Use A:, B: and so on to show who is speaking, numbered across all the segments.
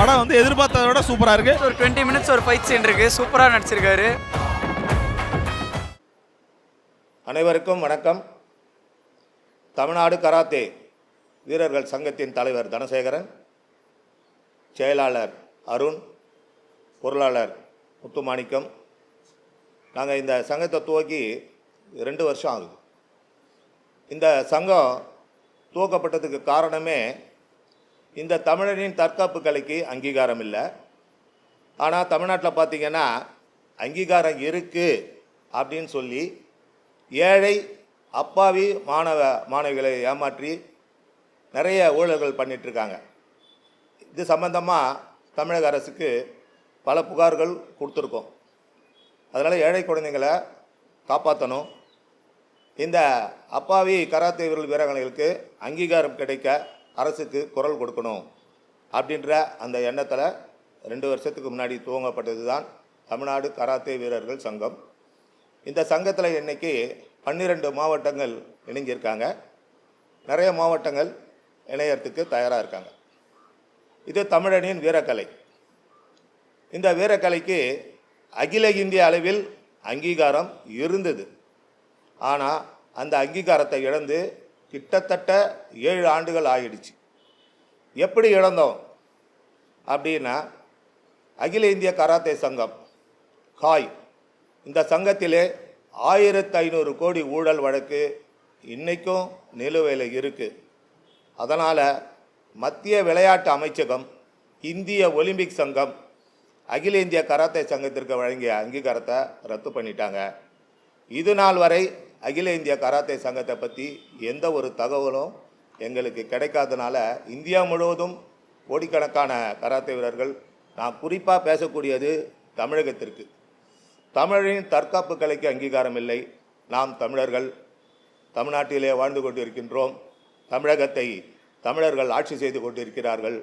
A: படம் வந்து எதிர்பார்த்ததை விட சூப்பராக இருக்குது.
B: ஒரு 20 மினிட்ஸ் ஒரு ஃபைட் சீன் இருக்குது, சூப்பராக நடிச்சிருக்காரு.
C: அனைவருக்கும் வணக்கம். தமிழ்நாடு கராத்தே வீரர்கள் சங்கத்தின் தலைவர் தனசேகரன், செயலாளர் அருண், பொருளாளர் முத்துமாணிக்கம். நாங்கள் இந்த சங்கத்தை துவக்கி 2 வருஷம் ஆகுது. இந்த சங்கம் துவக்கப்பட்டதுக்கு காரணமே இந்த தமிழனின் தற்காப்பு கலைக்கு அங்கீகாரம் இல்லை. ஆனால் தமிழ்நாட்டில் பார்த்திங்கன்னா அங்கீகாரம் இருக்குது அப்படின்னு சொல்லி ஏழை அப்பாவி மாணவிகளை ஏமாற்றி நிறைய ஊழல்கள் பண்ணிகிட்ருக்காங்க. இது சம்பந்தமாக தமிழக அரசுக்கு பல புகார்கள் கொடுத்துருக்கோம். அதனால் ஏழை குழந்தைங்களை காப்பாற்றணும், இந்த அப்பாவி கராத்தே வீரர்களுக்கு அங்கீகாரம் கிடைக்க அரசுக்கு குரல் கொடுக்கணும் அப்படின்ற அந்த எண்ணத்தில் 2 வருஷத்துக்கு முன்னாடி துவங்கப்பட்டது தான் தமிழ்நாடு கராத்தே வீரர்கள் சங்கம். இந்த சங்கத்தில் இன்றைக்கி 12 மாவட்டங்கள் இணைஞ்சிருக்காங்க. நிறைய மாவட்டங்கள் இணையறதுக்கு தயாராக இருக்காங்க. இது தமிழனின் வீரக்கலை. இந்த வீரக்கலைக்கு அகில இந்திய அளவில் அங்கீகாரம் இருந்தது. ஆனால் அந்த அங்கீகாரத்தை இழந்து கிட்டத்தட்ட 7 ஆண்டுகள் ஆகிடுச்சு. எப்படி இழந்தோம் அப்படின்னா, அகில இந்திய கராத்தே சங்கம் காய், இந்த சங்கத்திலே 1500 கோடி ஊழல் வழக்கு இன்றைக்கும் நிலுவையில் இருக்குது. அதனால் மத்திய விளையாட்டு அமைச்சகம், இந்திய ஒலிம்பிக் சங்கம் அகில இந்திய கராத்தே சங்கத்திற்கு வழங்கிய அங்கீகாரத்தை ரத்து பண்ணிட்டாங்க. இது நாள் வரை அகில இந்திய கராத்தே சங்கத்தை பற்றி எந்த ஒரு தகவலும் எங்களுக்கு கிடைக்காதனால இந்தியா முழுவதும் கோடிக்கணக்கான கராத்தே வீரர்கள், நான் குறிப்பாக பேசக்கூடியது தமிழகத்திற்கு, தமிழின் தற்காப்பு கலைக்கு அங்கீகாரம் இல்லை. நாம் தமிழர்கள் தமிழ்நாட்டிலே வாழ்ந்து கொண்டிருக்கின்றோம். தமிழகத்தை தமிழர்கள் ஆட்சி செய்து கொண்டிருக்கிறார்கள்.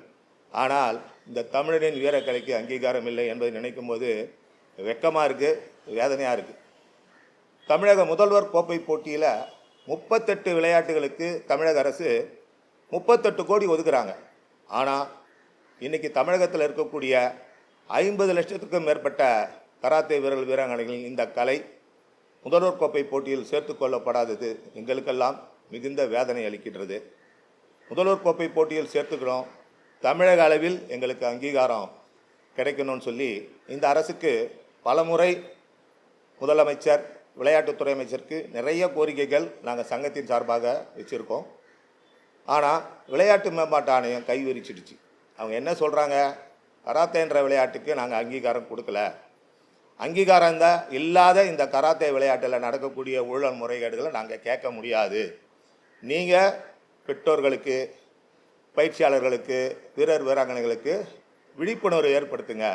C: ஆனால் இந்த தமிழனின் வீரக்கலைக்கு அங்கீகாரம் இல்லை என்பதை நினைக்கும் போது வெட்கமாக இருக்குது, வேதனையாக இருக்குது. தமிழக முதல்வர் கோப்பை போட்டியில் 38 விளையாட்டுகளுக்கு தமிழக அரசு 38 கோடி ஒதுக்குறாங்க. ஆனால் இன்றைக்கி தமிழகத்தில் இருக்கக்கூடிய 50 லட்சத்துக்கும் மேற்பட்ட கராத்தே வீராங்கனைகளின் இந்த கலை முதல்வர் கோப்பை போட்டியில் சேர்த்து கொள்ளப்படாதது எங்களுக்கெல்லாம் மிகுந்த வேதனை அளிக்கின்றது. முதல்வர் கோப்பை போட்டியில் சேர்த்துக்கணும், தமிழக அளவில் எங்களுக்கு அங்கீகாரம் கிடைக்கணும்னு சொல்லி இந்த அரசுக்கு பலமுறை முதலமைச்சர், விளையாட்டுத்துறை அமைச்சருக்கு நிறைய கோரிக்கைகள் நாங்கள் சங்கத்தின் சார்பாக வச்சுருக்கோம். ஆனால் விளையாட்டு மேம்பாட்டு ஆணையம் கை விரிச்சிடுச்சு. அவங்க என்ன சொல்கிறாங்க, கராத்தேன்ற விளையாட்டுக்கு நாங்கள் அங்கீகாரம் கொடுக்கல, அங்கீகாரம் இல்லாத இந்த கராத்தே விளையாட்டில் நடக்கக்கூடிய ஊழல் முறைகேடுகளை நாங்கள் கேட்க முடியாது. நீங்கள் பெற்றோர்களுக்கு, பயிற்சியாளர்களுக்கு, வீராங்கனைகளுக்கு விழிப்புணர்வு ஏற்படுத்துங்க,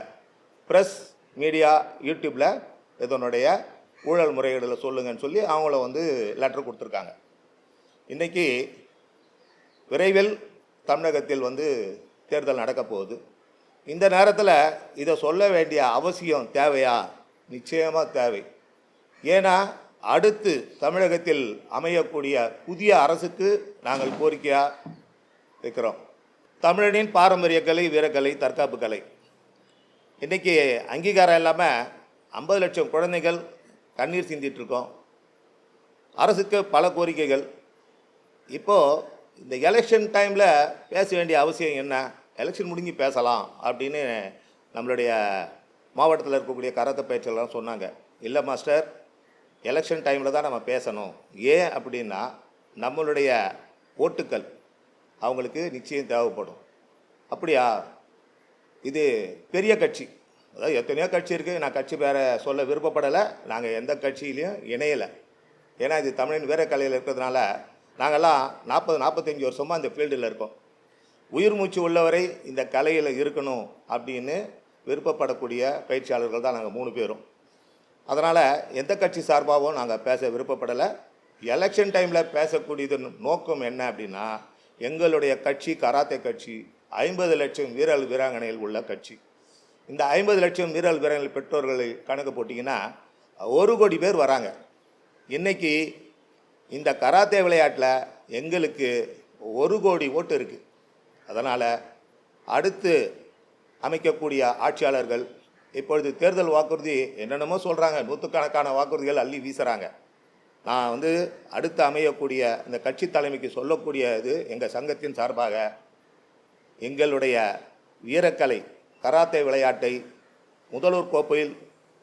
C: ப்ரெஸ், மீடியா, யூடியூப்பில் இதனுடைய ஊழல் முறைகேடுகளை சொல்லுங்கன்னு சொல்லி அவங்கள லெட்டர் கொடுத்துருக்காங்க. இன்றைக்கி விரைவில் தமிழகத்தில் தேர்தல் நடக்க போகுது. இந்த நேரத்தில் இதை சொல்ல வேண்டிய அவசியம் தேவையா? நிச்சயமாக தேவை. ஏன்னா அடுத்து தமிழகத்தில் அமையக்கூடிய புதிய அரசுக்கு நாங்கள் கோரிக்கையாக வைக்கிறோம். தமிழனின் பாரம்பரிய கலை, வீரக்கலை, தற்காப்பு கலை இன்றைக்கி அங்கீகாரம் இல்லாமல் 50 லட்சம் குழந்தைகள் கண்ணீர் சிந்திட்டுருக்கோம். அரசுக்கு பல கோரிக்கைகள். இப்போது இந்த எலெக்ஷன் டைமில் பேச வேண்டிய அவசியம் என்ன? எலெக்ஷன் முடிஞ்சு பேசலாம் அப்படின்னு நம்மளுடைய மாவட்டத்தில் இருக்கக்கூடிய கராத்தே பயிற்சியாளர்லாம் சொன்னாங்க. இல்லை மாஸ்டர், எலெக்ஷன் டைமில் தான் நம்ம பேசணும். ஏன் அப்படின்னா நம்மளுடைய ஓட்டுக்கள் அவங்களுக்கு நிச்சயம் தேவைப்படும். அப்படியா? இது பெரிய கட்சி, அதாவது எத்தனையோ கட்சி இருக்குது. நான் கட்சி பேரை சொல்ல விருப்பப்படலை. நாங்கள் எந்த கட்சியிலையும் இணையலை. ஏன்னா இது தமிழின் வீரக்கலையில் இருக்கிறதுனால நாங்கள்லாம் 40-45 வருஷமாக இந்த ஃபீல்டில் இருக்கோம். உயிர் மூச்சு உள்ளவரை இந்த கலையில் இருக்கணும் அப்படின்னு விருப்பப்படக்கூடிய பயிற்சியாளர்கள் தான் நாங்கள் 3 பேரும். அதனால் எந்த கட்சி சார்பாகவும் நாங்கள் பேச விருப்பப்படலை. எலெக்ஷன் டைமில் பேசக்கூடியது நோக்கம் என்ன அப்படின்னா, எங்களுடைய கட்சி கராத்தே கட்சி 50 லட்சம் வீராங்கனைகள் உள்ள கட்சி. இந்த 50 லட்சம் வீரர்கள் பெற்றோர்களை கணக்கு போட்டிங்கன்னா 1 கோடி பேர் வராங்க. இன்றைக்கி இந்த கராத்தே விளையாட்டில் எங்களுக்கு 1 கோடி ஓட்டு இருக்குது. அதனால் அடுத்து அமைக்கக்கூடிய ஆட்சியாளர்கள் இப்பொழுது தேர்தல் வாக்குறுதி என்னென்னமோ சொல்கிறாங்க, நூற்றுக்கணக்கான வாக்குறுதிகள் அள்ளி வீசுகிறாங்க. நான் அடுத்து அமையக்கூடிய இந்த கட்சி தலைமைக்கு சொல்லக்கூடிய இது எங்கள் சங்கத்தின் சார்பாக எங்களுடைய வீரக்கலை கராத்தே விளையாட்டை முதல்வர் கோப்பையில்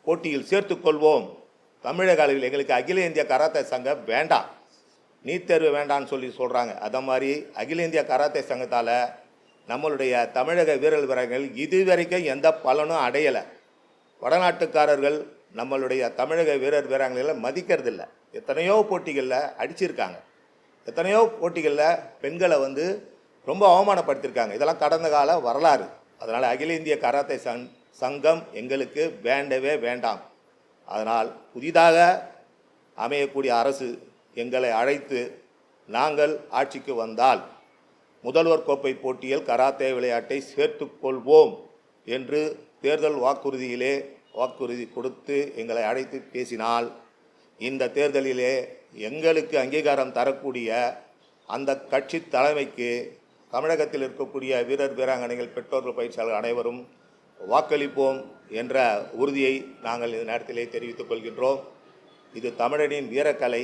C: போட்டியில் சேர்த்துக்கொள்வோம். தமிழக அளவில் எங்களுக்கு அகில இந்திய கராத்தே சங்கம் வேண்டாம், நீட் தேர்வு வேண்டான்னு சொல்கிறாங்க. அதை மாதிரி அகில இந்திய கராத்தே சங்கத்தால் நம்மளுடைய தமிழக வீரர்கள் இதுவரைக்கும் எந்த பலனும் அடையலை. வடநாட்டுக்காரர்கள் நம்மளுடைய தமிழக வீரர்களை மதிக்கிறதில்ல. எத்தனையோ போட்டிகளில் அடிச்சிருக்காங்க, எத்தனையோ போட்டிகளில் பெண்களை ரொம்ப அவமானப்படுத்தியிருக்காங்க. இதெல்லாம் கடந்த கால வரலாறு. அதனால் அகில இந்திய கராத்தே சங்கம் எங்களுக்கு வேண்டவே வேண்டாம். அதனால் புதிதாக அமையக்கூடிய அரசு எங்களை அழைத்து நாங்கள் ஆட்சிக்கு வந்தால் முதல்வர் கோப்பை போட்டியில் கராத்தே விளையாட்டை சேர்த்துக்கொள்வோம் என்று தேர்தல் வாக்குறுதி கொடுத்து எங்களை அழைத்து பேசினால் இந்த தேர்தலிலே எங்களுக்கு அங்கீகாரம் தரக்கூடிய அந்த கட்சி தலைமைக்கு தமிழகத்தில் இருக்கக்கூடிய வீரர் வீராங்கனைகள் பெற்றோர்கள் பயிற்சியாளர்கள் அனைவரும் வாக்களிப்போம் என்ற உறுதியை நாங்கள் இந்த நேரத்திலே தெரிவித்துக் கொள்கின்றோம். இது தமிழனின் வீரக்கலை,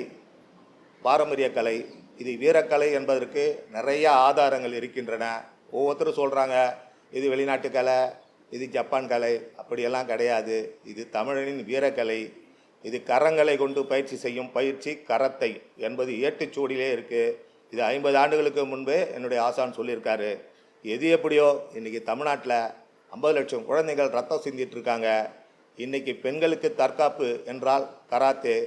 C: பாரம்பரிய கலை. இது வீரக்கலை என்பதற்கு நிறைய ஆதாரங்கள் இருக்கின்றன. ஒவ்வொருத்தரும் சொல்கிறாங்க இது வெளிநாட்டு கலை, இது ஜப்பான் கலை. அப்படியெல்லாம் கிடையாது. இது தமிழனின் வீரக்கலை. இது கரங்களை கொண்டு பயிற்சி செய்யும் பயிற்சி கரத்தை என்பது ஏட்டுச்சூடிலே இருக்குது. இது 50 ஆண்டுகளுக்கு முன்பே என்னுடைய ஆசான் சொல்லியிருக்காரு. எது எப்படியோ இன்றைக்கி தமிழ்நாட்டில் 50 லட்சம் குழந்தைகள் ரத்தம் சிந்திட்டு இருக்காங்க. இன்றைக்கி பெண்களுக்கு தற்காப்பு என்றால் கராத்தே.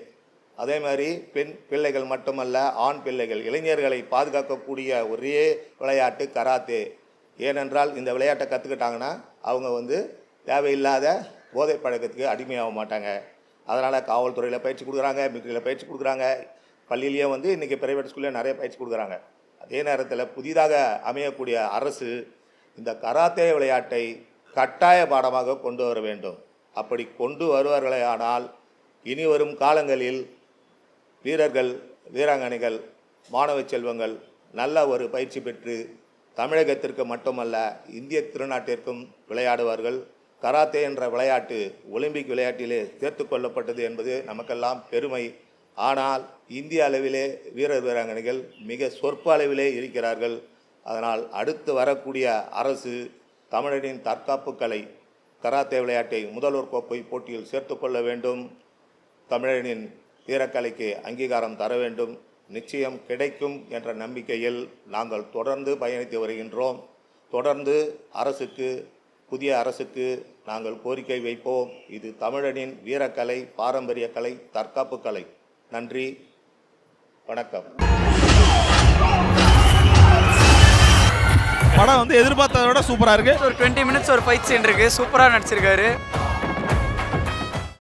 C: அதே மாதிரி பெண் பிள்ளைகள் மட்டுமல்ல, ஆண் பிள்ளைகள் இளைஞர்களை பாதுகாக்கக்கூடிய ஒரே விளையாட்டு கராத்தே. ஏனென்றால் இந்த விளையாட்டை கற்றுக்கிட்டாங்கன்னா அவங்க தேவையில்லாத போதை பழக்கத்துக்கு அடிமையாக மாட்டாங்க. அதனால் காவல்துறையில் பயிற்சி கொடுக்குறாங்க, மிலிட்டரியில் பயிற்சி கொடுக்குறாங்க, பள்ளியிலேயே இன்றைக்கி ப்ரைவேட் ஸ்கூல்லேயே நிறைய பயிற்சி கொடுக்குறாங்க. அதே நேரத்தில் புதிதாக அமையக்கூடிய அரசு இந்த கராத்தே விளையாட்டை கட்டாய பாடமாக கொண்டு வர வேண்டும். அப்படி கொண்டு வருவார்களே ஆனால் இனி வரும் காலங்களில் வீரர்கள் வீராங்கனைகள் மாணவ செல்வங்கள் நல்ல ஒரு பயிற்சி பெற்று தமிழகத்திற்கு மட்டுமல்ல இந்திய திருநாட்டிற்கும் விளையாடுவார்கள். கராத்தே என்ற விளையாட்டு ஒலிம்பிக் விளையாட்டிலே சேர்த்து கொள்ளப்பட்டது என்பது நமக்கெல்லாம் பெருமை. ஆனால் இந்திய அளவிலே வீரர் வீராங்கனைகள் மிக சொற்ப அளவிலே இருக்கிறார்கள். அதனால் அடுத்து வரக்கூடிய அரசு தமிழரின் தற்காப்பு கலை கராத்தே விளையாட்டை முதல்வர் கோப்பை போட்டியில் சேர்த்து கொள்ள வேண்டும். தமிழனின் வீரக்கலைக்கு அங்கீகாரம் தர வேண்டும். நிச்சயம் கிடைக்கும் என்ற நம்பிக்கையில் நாங்கள் தொடர்ந்து பயணித்து வருகின்றோம். தொடர்ந்து புதிய அரசுக்கு நாங்கள் கோரிக்கை வைப்போம். இது தமிழனின் வீரக்கலை, பாரம்பரிய கலை, தற்காப்பு கலை. நன்றி, வணக்கம்.
A: படம் எதிர்பார்த்ததை விட சூப்பராக இருக்குது.
B: ஒரு 20 மினிட்ஸ் ஒரு ஃபைட் சீன் இருக்குது, சூப்பராக நடிச்சிருக்காரு.